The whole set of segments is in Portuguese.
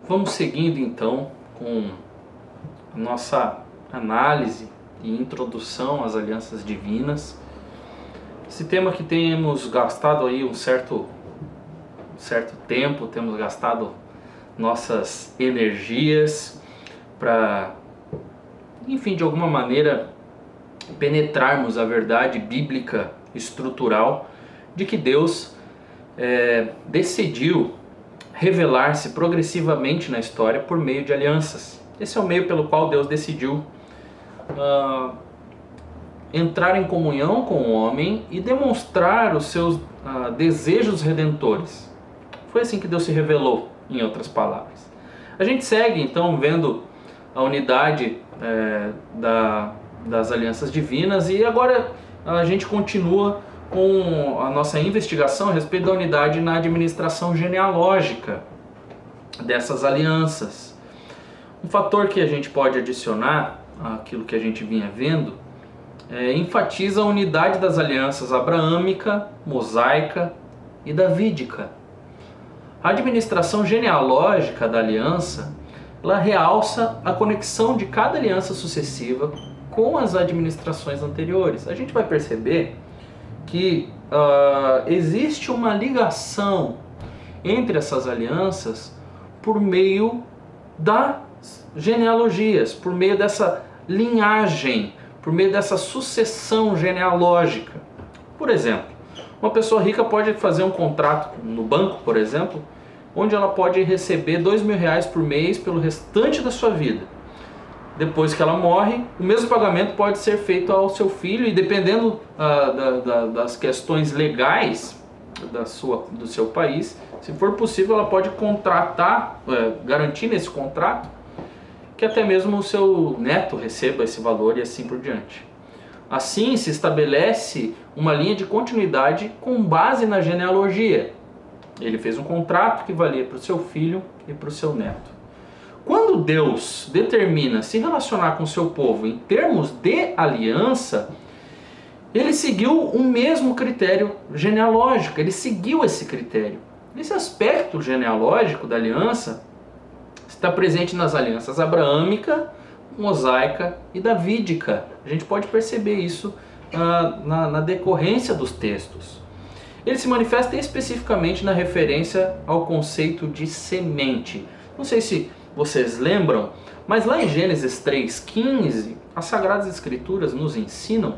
Vamos seguindo então com a nossa análise e introdução às alianças divinas. Esse tema que temos gastado aí um certo tempo, temos gastado nossas energias para, enfim, de alguma maneira penetrarmos a verdade bíblica estrutural de que Deus decidiu revelar-se progressivamente na história por meio de alianças. Esse é o meio pelo qual Deus decidiu entrar em comunhão com o homem e demonstrar os seus desejos redentores. Foi assim que Deus se revelou, em outras palavras. A gente segue então vendo a unidade das alianças divinas, e agora a gente continua com a nossa investigação a respeito da unidade na administração genealógica dessas alianças. Um fator que a gente pode adicionar àquilo que a gente vinha vendo enfatiza a unidade das alianças abraâmica, mosaica e davídica. A administração genealógica da aliança, ela realça a conexão de cada aliança sucessiva com as administrações anteriores. A gente vai perceber que existe uma ligação entre essas alianças por meio das genealogias, por meio dessa linhagem, por meio dessa sucessão genealógica. Por exemplo, uma pessoa rica pode fazer um contrato no banco, por exemplo, onde ela pode receber R$2.000 por mês pelo restante da sua vida. Depois que ela morre, o mesmo pagamento pode ser feito ao seu filho, e dependendo das questões legais do seu país, se for possível, ela pode contratar, garantir nesse contrato, que até mesmo o seu neto receba esse valor e assim por diante. Assim se estabelece uma linha de continuidade com base na genealogia. Ele fez um contrato que valia para o seu filho e para o seu neto. Quando Deus determina se relacionar com o seu povo em termos de aliança, ele seguiu o mesmo critério genealógico, ele seguiu esse critério. Esse aspecto genealógico da aliança está presente nas alianças abraâmica, mosaica e davídica. A gente pode perceber isso na decorrência dos textos. Ele se manifesta especificamente na referência ao conceito de semente. Não sei se vocês lembram, mas lá em Gênesis 3,15, as Sagradas Escrituras nos ensinam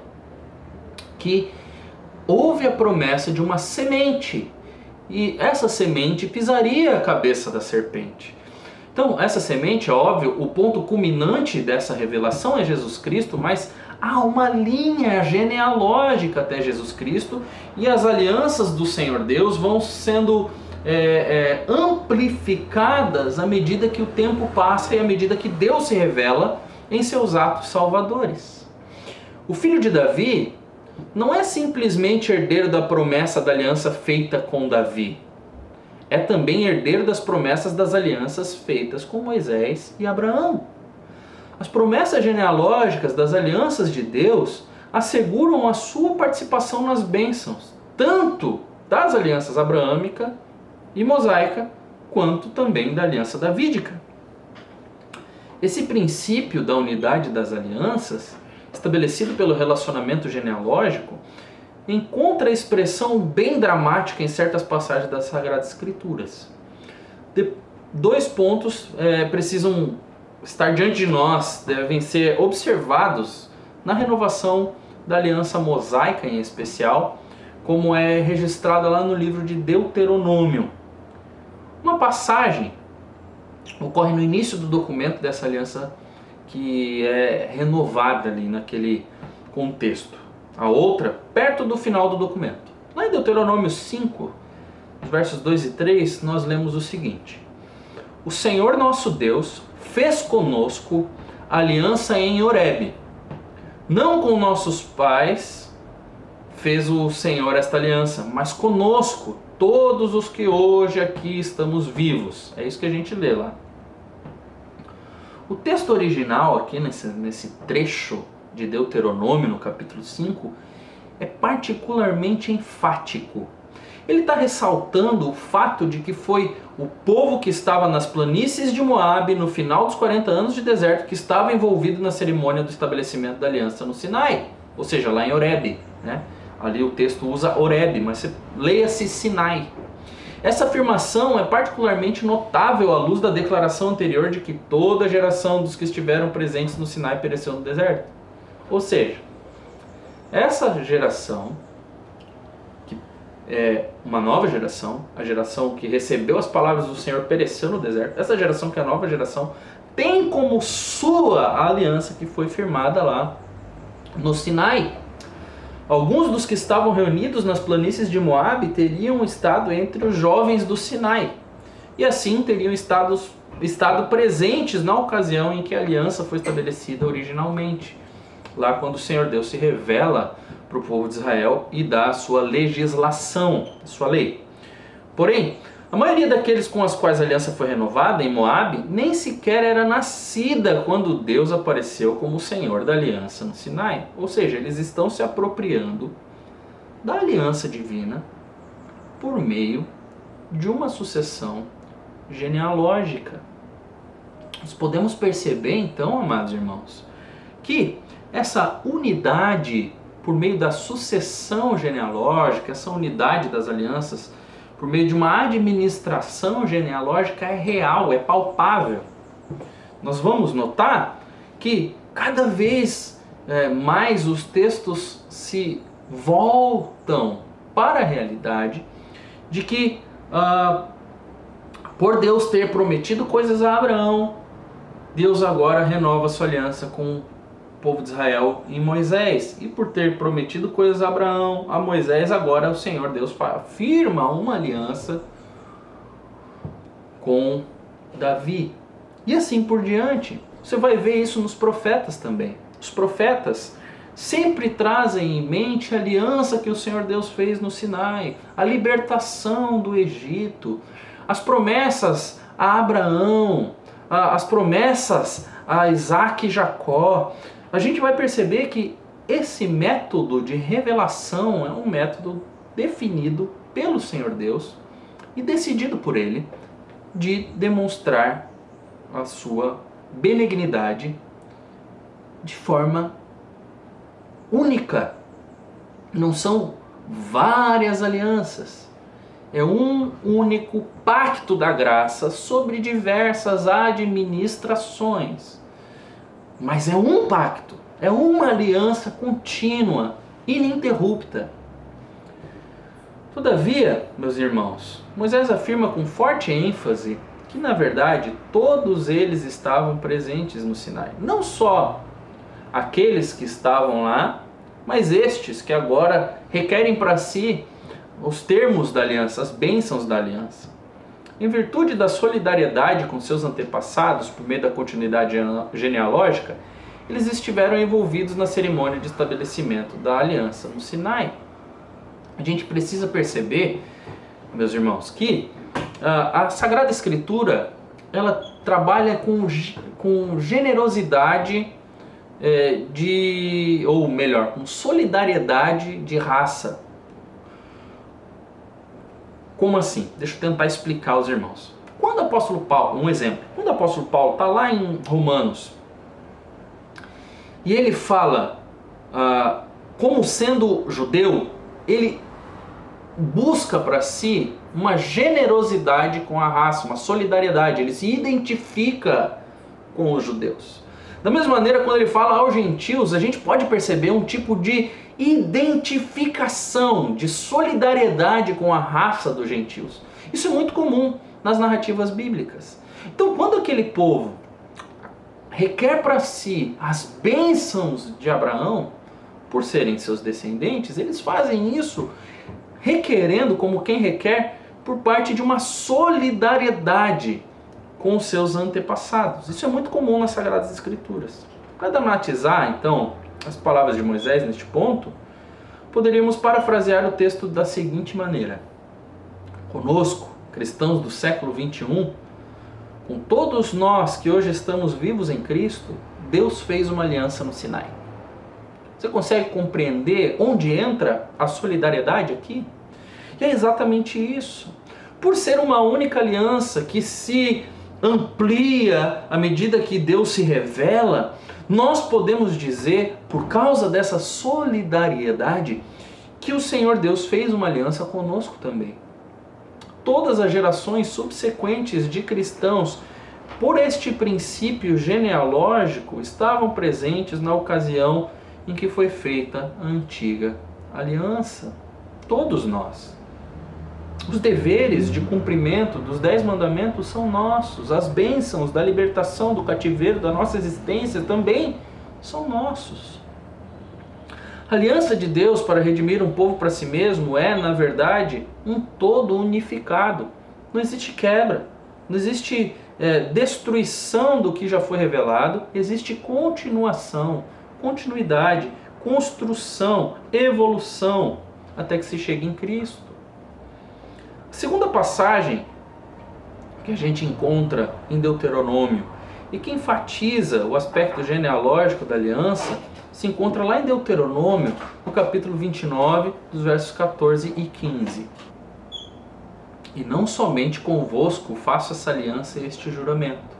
que houve a promessa de uma semente, e essa semente pisaria a cabeça da serpente. Então, essa semente, é óbvio, o ponto culminante dessa revelação é Jesus Cristo, mas há uma linha genealógica até Jesus Cristo, e as alianças do Senhor Deus vão sendo amplificadas à medida que o tempo passa e à medida que Deus se revela em seus atos salvadores. O filho de Davi não é simplesmente herdeiro da promessa da aliança feita com Davi. É também herdeiro das promessas das alianças feitas com Moisés e Abraão. As promessas genealógicas das alianças de Deus asseguram a sua participação nas bênçãos, tanto das alianças abraâmica e mosaica, quanto também da aliança davídica. Esse princípio da unidade das alianças, estabelecido pelo relacionamento genealógico, encontra expressão bem dramática em certas passagens das Sagradas Escrituras. Dois pontos precisam estar diante de nós, devem ser observados na renovação da aliança mosaica em especial, como é registrada lá no livro de Deuteronômio. Uma passagem ocorre no início do documento dessa aliança que é renovada ali naquele contexto. A outra, perto do final do documento. Lá em Deuteronômio 5, versos 2 e 3, nós lemos o seguinte: O Senhor nosso Deus fez conosco aliança em Horebe. Não com nossos pais fez o Senhor esta aliança, mas conosco, todos os que hoje aqui estamos vivos. É isso que a gente lê lá. O texto original aqui nesse trecho de Deuteronômio, no capítulo 5, é particularmente enfático. Ele está ressaltando o fato de que foi o povo que estava nas planícies de Moabe no final dos 40 anos de deserto que estava envolvido na cerimônia do estabelecimento da aliança no Sinai, ou seja, lá em Horebe, né? Ali o texto usa Horebe, mas leia-se Sinai. Essa afirmação é particularmente notável à luz da declaração anterior de que toda a geração dos que estiveram presentes no Sinai pereceu no deserto. Ou seja, essa geração, que é uma nova geração, a geração que recebeu as palavras do Senhor pereceu no deserto, essa geração que é a nova geração, tem como sua a aliança que foi firmada lá no Sinai. Alguns dos que estavam reunidos nas planícies de Moabe teriam estado entre os jovens do Sinai, e assim teriam estado presentes na ocasião em que a aliança foi estabelecida originalmente, lá quando o Senhor Deus se revela para o povo de Israel e dá a sua legislação, a sua lei. Porém, a maioria daqueles com os quais a aliança foi renovada em Moabe nem sequer era nascida quando Deus apareceu como o Senhor da aliança no Sinai. Ou seja, eles estão se apropriando da aliança divina por meio de uma sucessão genealógica. Nós podemos perceber então, amados irmãos, que essa unidade por meio da sucessão genealógica, essa unidade das alianças, por meio de uma administração genealógica é real, é palpável. Nós vamos notar que cada vez mais os textos se voltam para a realidade de que por Deus ter prometido coisas a Abraão, Deus agora renova sua aliança com o povo de Israel em Moisés. E por ter prometido coisas a Abraão, a Moisés, agora o Senhor Deus firma uma aliança com Davi. E assim por diante. Você vai ver isso nos profetas também. Os profetas sempre trazem em mente a aliança que o Senhor Deus fez no Sinai, a libertação do Egito, as promessas a Abraão, as promessas a Isaac e Jacó. A gente vai perceber que esse método de revelação é um método definido pelo Senhor Deus e decidido por Ele de demonstrar a sua benignidade de forma única. Não são várias alianças. É um único pacto da graça sobre diversas administrações. Mas é um pacto, é uma aliança contínua, ininterrupta. Todavia, meus irmãos, Moisés afirma com forte ênfase que, na verdade, todos eles estavam presentes no Sinai. Não só aqueles que estavam lá, mas estes que agora requerem para si os termos da aliança, as bênçãos da aliança. Em virtude da solidariedade com seus antepassados, por meio da continuidade genealógica, eles estiveram envolvidos na cerimônia de estabelecimento da aliança no Sinai. A gente precisa perceber, meus irmãos, que a Sagrada Escritura ela trabalha com generosidade ou melhor, com solidariedade de raça. Como assim? Deixa eu tentar explicar aos irmãos. Quando o apóstolo Paulo, um exemplo, quando o apóstolo Paulo está lá em Romanos, e ele fala, como sendo judeu, ele busca para si uma generosidade com a raça, uma solidariedade, ele se identifica com os judeus. Da mesma maneira, quando ele fala aos gentios, a gente pode perceber um tipo de identificação, de solidariedade com a raça dos gentios. Isso é muito comum nas narrativas bíblicas. Então, quando aquele povo requer para si as bênçãos de Abraão, por serem seus descendentes, eles fazem isso requerendo, como quem requer, por parte de uma solidariedade com os seus antepassados. Isso é muito comum nas Sagradas Escrituras. Para dramatizar, então, as palavras de Moisés neste ponto, poderíamos parafrasear o texto da seguinte maneira: conosco, cristãos do século 21, com todos nós que hoje estamos vivos em Cristo, Deus fez uma aliança no Sinai. Você consegue compreender onde entra a solidariedade aqui? E é exatamente isso. Por ser uma única aliança que se amplia à medida que Deus se revela, nós podemos dizer, por causa dessa solidariedade, que o Senhor Deus fez uma aliança conosco também. Todas as gerações subsequentes de cristãos, por este princípio genealógico, estavam presentes na ocasião em que foi feita a antiga aliança. Todos nós. Os deveres de cumprimento dos 10 mandamentos são nossos. As bênçãos da libertação do cativeiro da nossa existência também são nossos. A aliança de Deus para redimir um povo para si mesmo é, na verdade, um todo unificado. Não existe quebra, não existe destruição do que já foi revelado, existe continuação, continuidade, construção, evolução, até que se chegue em Cristo. A segunda passagem que a gente encontra em Deuteronômio e que enfatiza o aspecto genealógico da aliança se encontra lá em Deuteronômio, no capítulo 29, dos versos 14 e 15. E não somente convosco faço essa aliança e este juramento,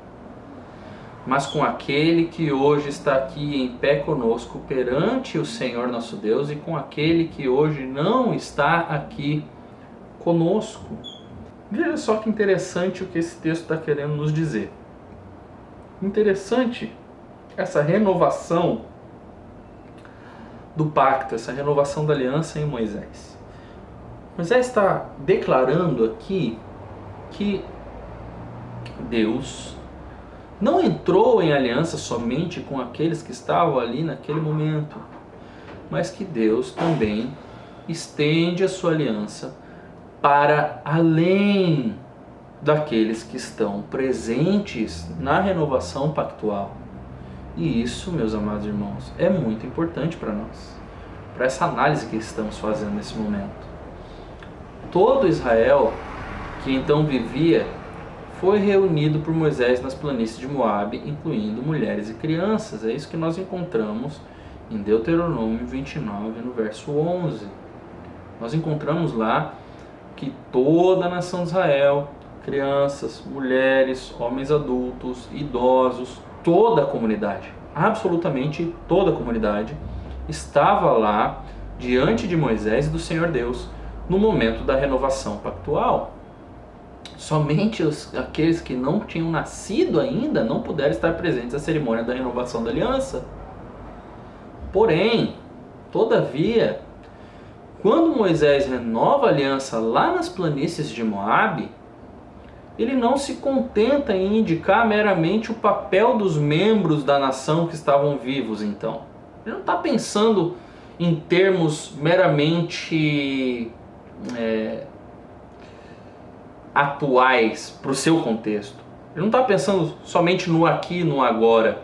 mas com aquele que hoje está aqui em pé conosco perante o Senhor nosso Deus e com aquele que hoje não está aqui conosco. Veja só que interessante o que esse texto está querendo nos dizer. Interessante essa renovação do pacto, essa renovação da aliança em Moisés. Moisés está declarando aqui que Deus não entrou em aliança somente com aqueles que estavam ali naquele momento, mas que Deus também estende a sua aliança para além daqueles que estão presentes na renovação pactual. E isso, meus amados irmãos, é muito importante para nós, para essa análise que estamos fazendo nesse momento. Todo Israel que então vivia foi reunido por Moisés nas planícies de Moabe, incluindo mulheres e crianças. É isso que nós encontramos em Deuteronômio 29, no verso 11. Nós encontramos lá que toda a nação de Israel, crianças, mulheres, homens adultos, idosos, toda a comunidade, absolutamente toda a comunidade, estava lá diante de Moisés e do Senhor Deus no momento da renovação pactual. Somente aqueles que não tinham nascido ainda não puderam estar presentes na cerimônia da renovação da aliança. Porém, todavia, quando Moisés renova a aliança lá nas planícies de Moabe, ele não se contenta em indicar meramente o papel dos membros da nação que estavam vivos então. Ele não está pensando em termos meramente atuais para o seu contexto. Ele não está pensando somente no aqui e no agora.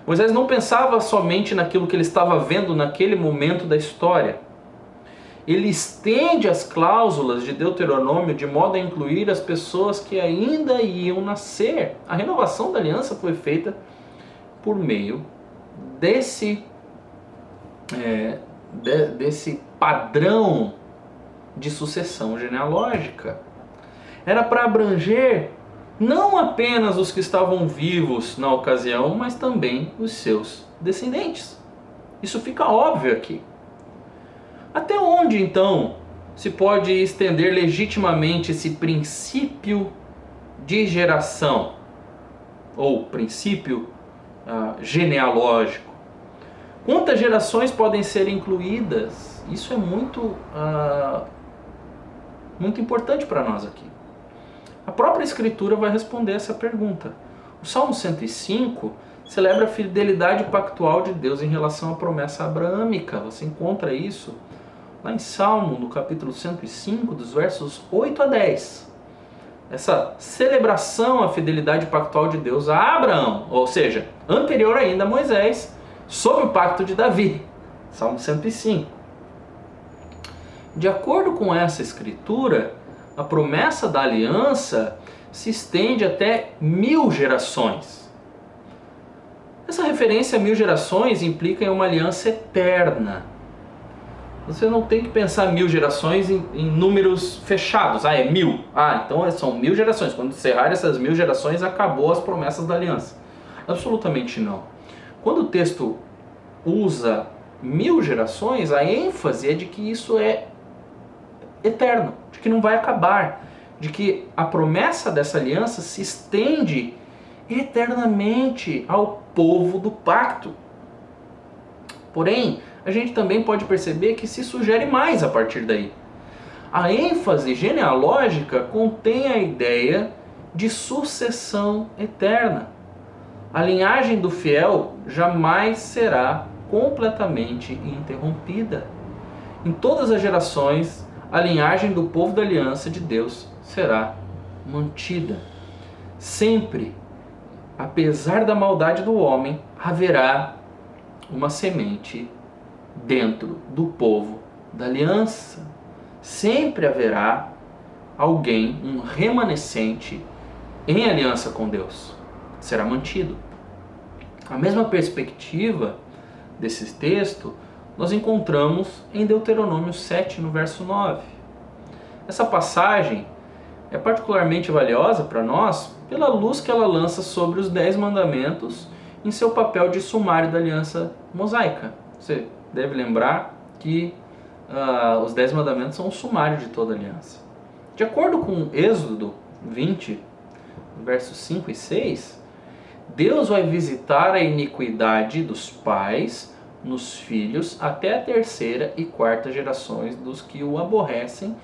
Moisés não pensava somente naquilo que ele estava vendo naquele momento da história. Ele estende as cláusulas de Deuteronômio de modo a incluir as pessoas que ainda iam nascer. A renovação da aliança foi feita por meio desse padrão de sucessão genealógica. Era para abranger não apenas os que estavam vivos na ocasião, mas também os seus descendentes. Isso fica óbvio aqui. Até onde, então, se pode estender legitimamente esse princípio de geração, ou princípio genealógico? Quantas gerações podem ser incluídas? Isso é muito importante para nós aqui. A própria Escritura vai responder essa pergunta. O Salmo 105 celebra a fidelidade pactual de Deus em relação à promessa abraâmica. Você encontra isso lá em Salmo, no capítulo 105, dos versos 8 a 10. Essa celebração à fidelidade pactual de Deus a Abraão, ou seja, anterior ainda a Moisés, sob o pacto de Davi. Salmo 105. De acordo com essa escritura, a promessa da aliança se estende até 1000 gerações. Essa referência a 1000 gerações implica em uma aliança eterna. Você não tem que pensar 1000 gerações em números fechados. É 1000. Então são 1000 gerações. Quando encerrar essas 1000 gerações, acabou as promessas da aliança. Absolutamente não. Quando o texto usa 1000 gerações, a ênfase é de que isso é eterno, de que não vai acabar, de que a promessa dessa aliança se estende eternamente ao povo do pacto. Porém, a gente também pode perceber que se sugere mais a partir daí. A ênfase genealógica contém a ideia de sucessão eterna. A linhagem do fiel jamais será completamente interrompida. Em todas as gerações, a linhagem do povo da aliança de Deus será mantida. Sempre, apesar da maldade do homem, haverá uma semente dentro do povo da aliança. Sempre haverá alguém, um remanescente em aliança com Deus. Será mantido. A mesma perspectiva desse texto nós encontramos em Deuteronômio 7, no verso 9. Essa passagem é particularmente valiosa para nós pela luz que ela lança sobre os 10 mandamentos em seu papel de sumário da aliança mosaica. Você deve lembrar que os 10 mandamentos são o sumário de toda a aliança. De acordo com Êxodo 20, versos 5 e 6, Deus vai visitar a iniquidade dos pais nos filhos até a terceira e quarta gerações dos que o aborrecem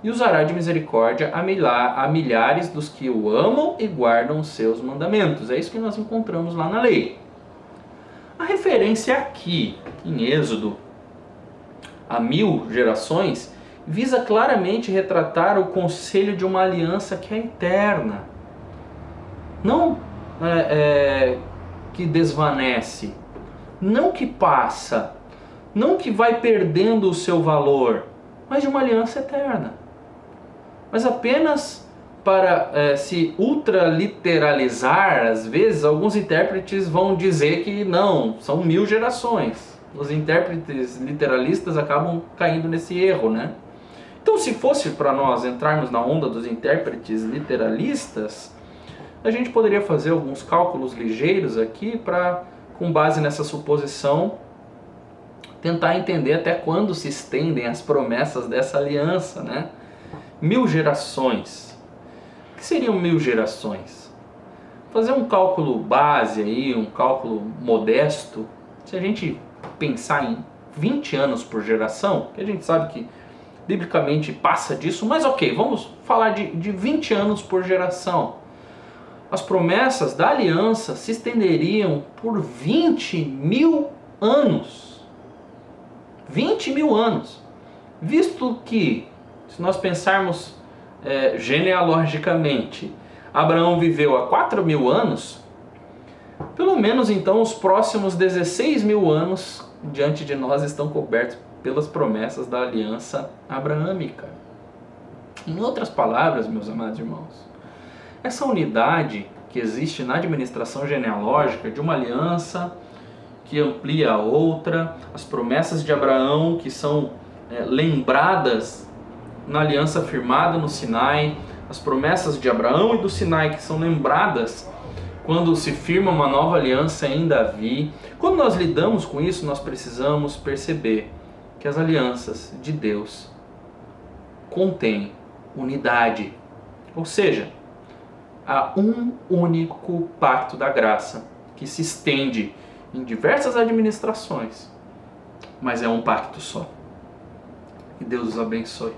e usará de misericórdia a milhares dos que o amam e guardam os seus mandamentos. É isso que nós encontramos lá na lei. A referência aqui, em Êxodo, a 1000 gerações, visa claramente retratar o conselho de uma aliança que é eterna. Não que desvanece, não que passa, não que vai perdendo o seu valor, mas de uma aliança eterna. Mas apenas para se ultraliteralizar, às vezes, alguns intérpretes vão dizer que não, são 1000 gerações. Os intérpretes literalistas acabam caindo nesse erro, né? Então, se fosse para nós entrarmos na onda dos intérpretes literalistas, a gente poderia fazer alguns cálculos ligeiros aqui para, com base nessa suposição, tentar entender até quando se estendem as promessas dessa aliança, né? 1000 gerações. O que seriam 1000 gerações? Fazer um cálculo base aí, um cálculo modesto, se a gente pensar em 20 anos por geração, que a gente sabe que biblicamente passa disso, mas ok, vamos falar de 20 anos por geração. As promessas da aliança se estenderiam por 20.000 anos. 20.000 anos. Visto que, se nós pensarmos genealogicamente, Abraão viveu há 4.000 anos, pelo menos então os próximos 16.000 anos diante de nós estão cobertos pelas promessas da aliança abraâmica. Em outras palavras, meus amados irmãos, essa unidade que existe na administração genealógica de uma aliança que amplia a outra, as promessas de Abraão que são lembradas na aliança firmada no Sinai, as promessas de Abraão e do Sinai que são lembradas quando se firma uma nova aliança em Davi. Quando nós lidamos com isso, nós precisamos perceber que as alianças de Deus contêm unidade, ou seja, há um único pacto da graça que se estende em diversas administrações, mas é um pacto só. Que Deus os abençoe.